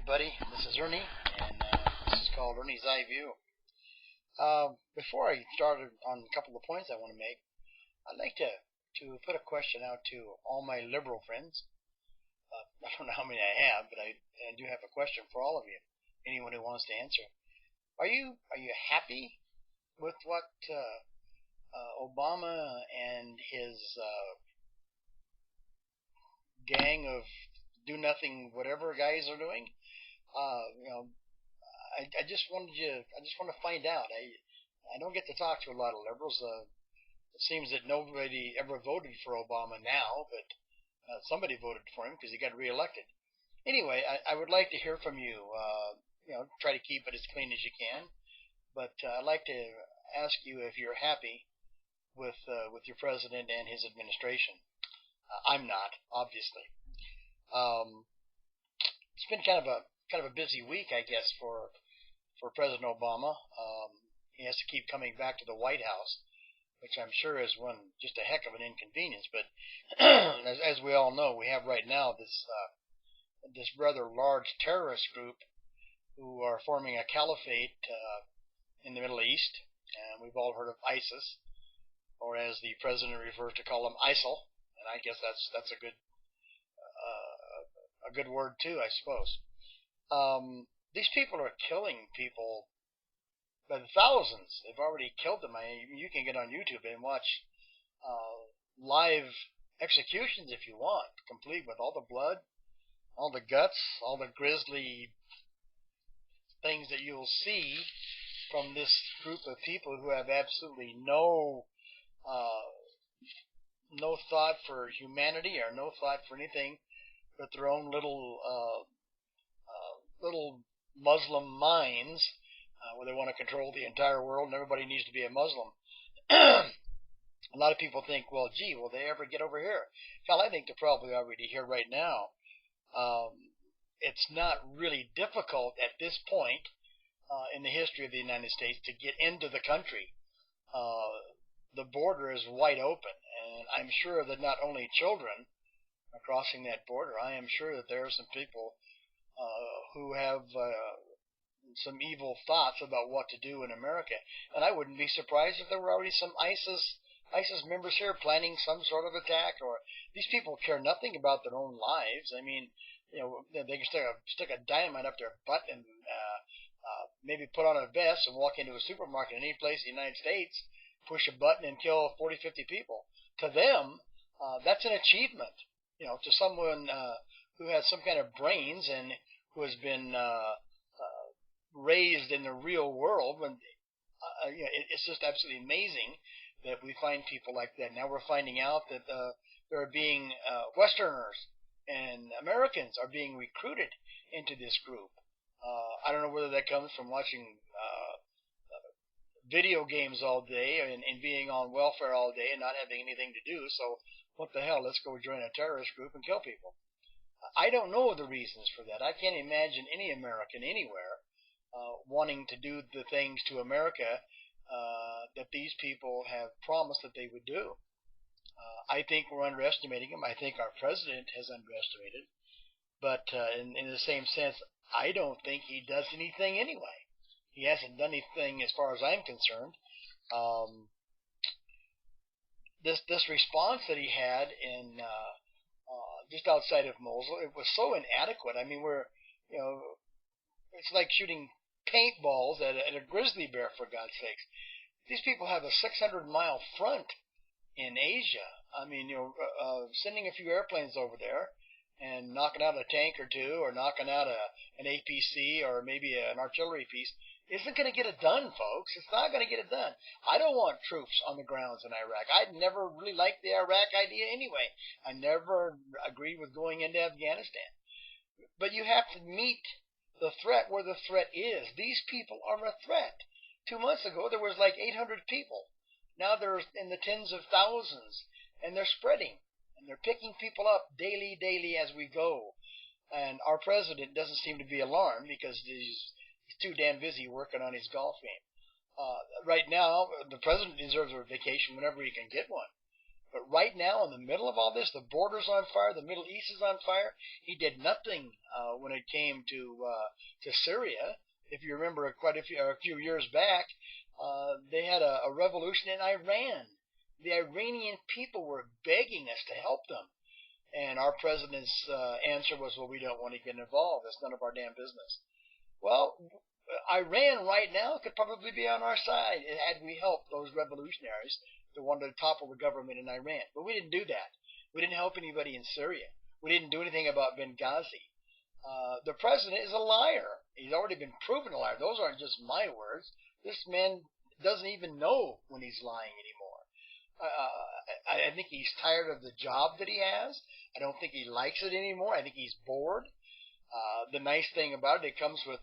everybody. This is Ernie, and this is called Ernie's Eye View. Before I start on a couple of points I want to make, I'd like to put a question out to all my liberal friends. I don't know how many I have, but I do have a question for all of you. Anyone who wants to answer. Are you happy with what Obama and his gang of do-nothing whatever guys are doing? I just want to find out. I don't get to talk to a lot of liberals. It seems that nobody ever voted for Obama now, but somebody voted for him because he got reelected. Anyway, I would like to hear from you. Try to keep it as clean as you can, but I'd like to ask you if you're happy with your president and his administration. I'm not, obviously. It's been kind of a busy week, I guess, for President Obama. He has to keep coming back to the White House, which I'm sure is just a heck of an inconvenience. But as we all know, we have right now this rather large terrorist group who are forming a caliphate in the Middle East, and we've all heard of ISIS, or as the president refers to call them, ISIL, and I guess that's a good word too, I suppose. These people are killing people by the thousands. They've already killed them. You can get on YouTube and watch live executions if you want, complete with all the blood, all the guts, all the grisly things that you'll see from this group of people who have absolutely no thought for humanity or no thought for anything but their own little Muslim minds, where they want to control the entire world and everybody needs to be a Muslim. A lot of people think, well, gee, will they ever get over here? Well, I think they're probably already here right now. It's not really difficult at this point in the history of the United States to get into the country. The border is wide open, and I'm sure that not only children are crossing that border. I am sure that there are some people who have some evil thoughts about what to do in America, and I wouldn't be surprised if there were already some ISIS members here planning some sort of attack. Or these people care nothing about their own lives. I mean, they can stick a dynamite up their butt and maybe put on a vest and walk into a supermarket in any place in the United States, push a button and kill 40, 50 people. To them, that's an achievement. To someone who has some kind of brains and who has been raised in the real world, it's just absolutely amazing that we find people like that. Now we're finding out that there are being Westerners and Americans are being recruited into this group. I don't know whether that comes from watching video games all day and being on welfare all day and not having anything to do. So what the hell, let's go join a terrorist group and kill people. I don't know the reasons for that. I can't imagine any American anywhere wanting to do the things to America that these people have promised that they would do. I think we're underestimating them. I think our president has underestimated. But in the same sense, I don't think he does anything anyway. He hasn't done anything as far as I'm concerned. This response that he had in just outside of Mosul, it was so inadequate. I mean, it's like shooting paintballs at a grizzly bear, for God's sakes. These people have a 600-mile front in Asia. I mean, sending a few airplanes over there and knocking out a tank or two, or knocking out an APC or maybe an artillery piece isn't going to get it done, folks. It's not going to get it done. I don't want troops on the grounds in Iraq. I never really liked the Iraq idea anyway. I never agreed with going into Afghanistan. But you have to meet the threat where the threat is. These people are a threat. 2 months ago, there was like 800 people. Now they're in the tens of thousands, and they're spreading. And they're picking people up daily as we go. And our president doesn't seem to be alarmed because he's too damn busy working on his golf game. Right now, the president deserves a vacation whenever he can get one. But right now, in the middle of all this, the border's on fire, the Middle East is on fire. He did nothing when it came to Syria. If you remember, a few years back, they had a revolution in Iran. The Iranian people were begging us to help them, and our president's answer was, "Well, we don't want to get involved. That's none of our damn business." Well, Iran right now could probably be on our side had we helped those revolutionaries that wanted to topple the government in Iran. But we didn't do that. We didn't help anybody in Syria. We didn't do anything about Benghazi. The president is a liar. He's already been proven a liar. Those aren't just my words. This man doesn't even know when he's lying anymore. I think he's tired of the job that he has. I don't think he likes it anymore. I think he's bored. The nice thing about it comes with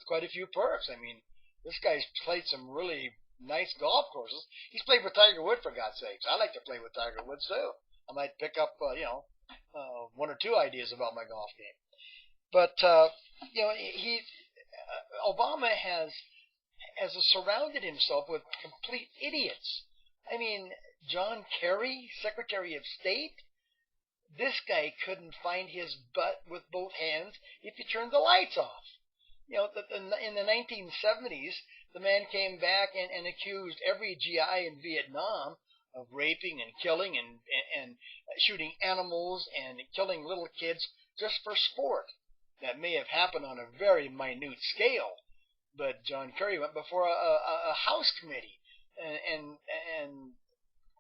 quite a few perks. I mean, this guy's played some really nice golf courses. He's played with Tiger Woods, for God's sakes. I like to play with Tiger Woods too. I might pick up one or two ideas about my golf game. But Obama has surrounded himself with complete idiots. I mean, John Kerry, Secretary of State. This guy couldn't find his butt with both hands if you turned the lights off. In the 1970s, the man came back and accused every GI in Vietnam of raping and killing and shooting animals and killing little kids just for sport. That may have happened on a very minute scale, but John Kerry went before a House committee and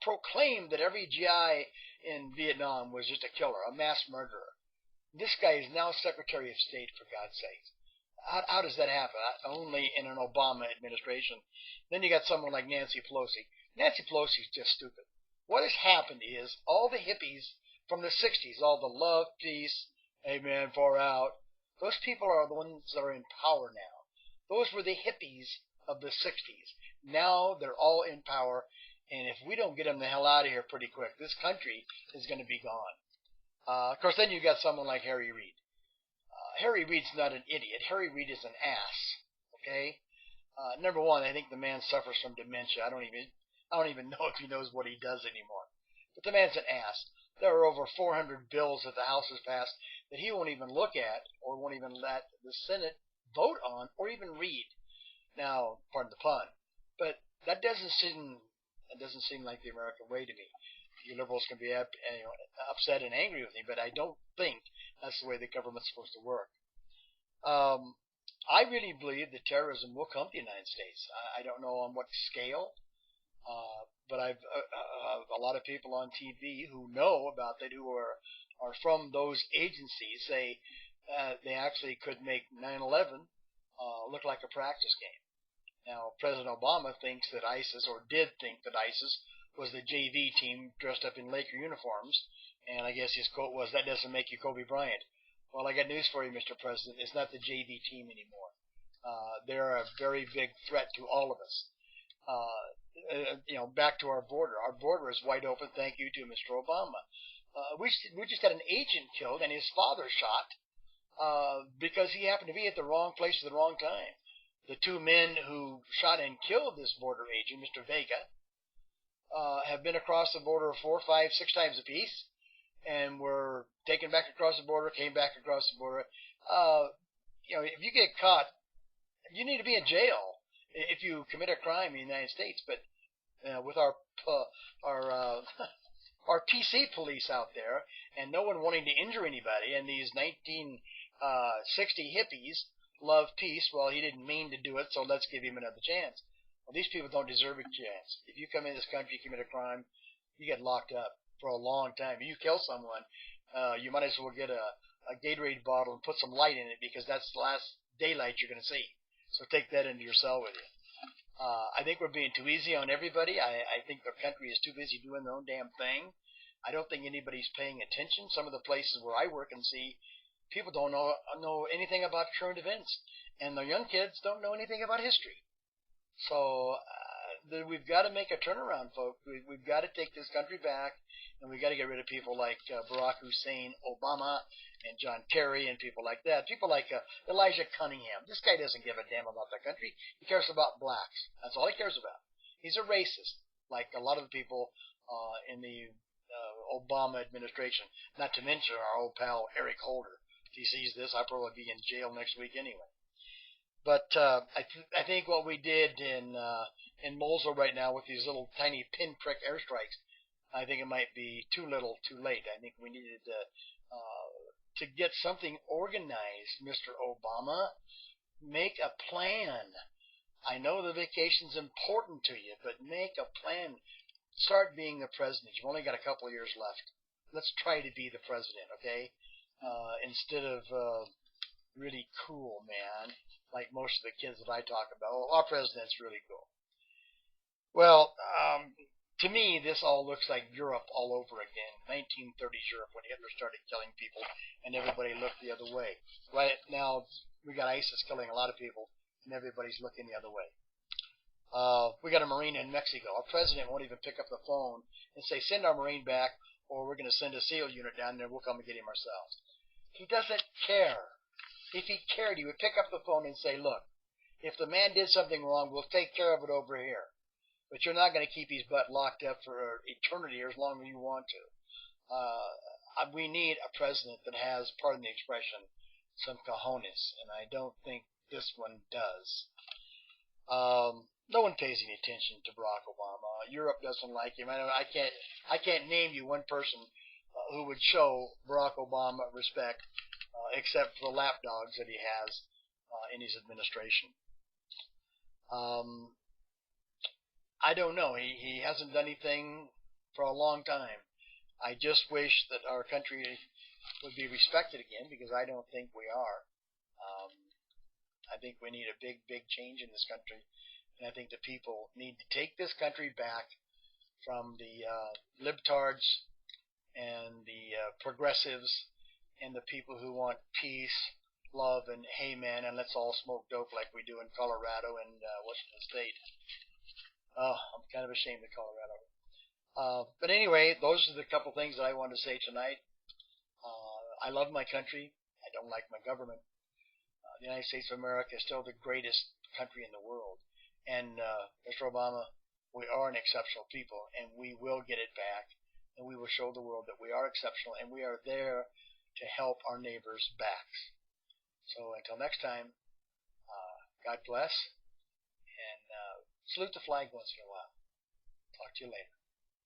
proclaimed that every GI in Vietnam was just a killer, a mass murderer. This guy is now Secretary of State, for God's sake. How does that happen? Only in an Obama administration. Then you got someone like Nancy Pelosi. Nancy Pelosi is just stupid. What has happened is all the hippies from the 60s, all the love, peace, amen, far out, those people are the ones that are in power now. Those were the hippies of the 60s. Now they're all in power. And if we don't get them the hell out of here pretty quick, this country is going to be gone. Of course, then you got someone like Harry Reid. Harry Reid's not an idiot. Harry Reid is an ass. Okay. Number one, I think the man suffers from dementia. I don't even know if he knows what he does anymore. But the man's an ass. There are over 400 bills that the House has passed that he won't even look at, or won't even let the Senate vote on, or even read. Now, pardon the pun, but that doesn't seem like the American way to me. You liberals can be upset and angry with me, but I don't think that's the way the government's supposed to work. I really believe that terrorism will come to the United States. I don't know on what scale, but I've a lot of people on TV who know about that, who are from those agencies, say they actually could make 9/11 look like a practice game. Now, President Obama thinks that ISIS, or did think that ISIS, was the JV team dressed up in Laker uniforms, and I guess his quote was, "That doesn't make you Kobe Bryant." Well, I got news for you, Mr. President. It's not the JV team anymore. They're a very big threat to all of us. Back to our border. Our border is wide open, thank you to Mr. Obama. We just had an agent killed and his father shot because he happened to be at the wrong place at the wrong time. The two men who shot and killed this border agent, Mr. Vega, have been across the border 4, 5, 6 times apiece, and were taken back across the border, came back across the border. If you get caught, you need to be in jail if you commit a crime in the United States. But with our PC police out there, and no one wanting to injure anybody, and these 1960 hippies love peace. Well, he didn't mean to do it, so let's give him another chance. Well, these people don't deserve a chance. If you come in this country, you commit a crime, you get locked up for a long time. If you kill someone, you might as well get a Gatorade bottle and put some light in it, because that's the last daylight you're going to see. So take that into your cell with you. I think we're being too easy on everybody. I think the country is too busy doing their own damn thing. I don't think anybody's paying attention. Some of the places where I work and see, people don't know anything about current events, and the young kids don't know anything about history. So we've got to make a turnaround, folks. We've got to take this country back, and we've got to get rid of people like Barack Hussein Obama and John Kerry and people like that. People like Elijah Cunningham. This guy doesn't give a damn about the country. He cares about blacks. That's all he cares about. He's a racist, like a lot of the people in the Obama administration. Not to mention our old pal Eric Holder. If he sees this, I'll probably be in jail next week anyway. But I think what we did in Mosul right now with these little tiny pinprick airstrikes, I think it might be too little, too late. I think we needed to get something organized, Mr. Obama. Make a plan. I know the vacation's important to you, but make a plan. Start being the president. You've only got a couple of years left. Let's try to be the president, okay? Instead of really cool, man, like most of the kids that I talk about. Well, our president's really cool. Well, to me, this all looks like Europe all over again. 1930s Europe, when Hitler started killing people and everybody looked the other way. Right now, we got ISIS killing a lot of people and everybody's looking the other way. We got a Marine in Mexico. Our president won't even pick up the phone and say, send our Marine back, or we're going to send a SEAL unit down there. We'll come and get him ourselves. He doesn't care. If he cared, he would pick up the phone and say, look, if the man did something wrong, we'll take care of it over here. But you're not going to keep his butt locked up for eternity or as long as you want to. We need a president that has, pardon the expression, some cojones, and I don't think this one does. No one pays any attention to Barack Obama. Europe doesn't like him. I can't name you one person who would show Barack Obama respect, except for the lapdogs that he has in his administration. I don't know. He hasn't done anything for a long time. I just wish that our country would be respected again, because I don't think we are. I think we need a big, big change in this country. And I think the people need to take this country back from the libtards and the progressives and the people who want peace, love, and hey man, and let's all smoke dope like we do in Colorado and Washington State. Oh, I'm kind of ashamed of Colorado. But anyway, those are the couple things that I wanted to say tonight. I love my country. I don't like my government. The United States of America is still the greatest country in the world. And Mr. Obama, we are an exceptional people, and we will get it back, and we will show the world that we are exceptional, and we are there to help our neighbors' backs. So until next time, God bless, and salute the flag once in a while. Talk to you later.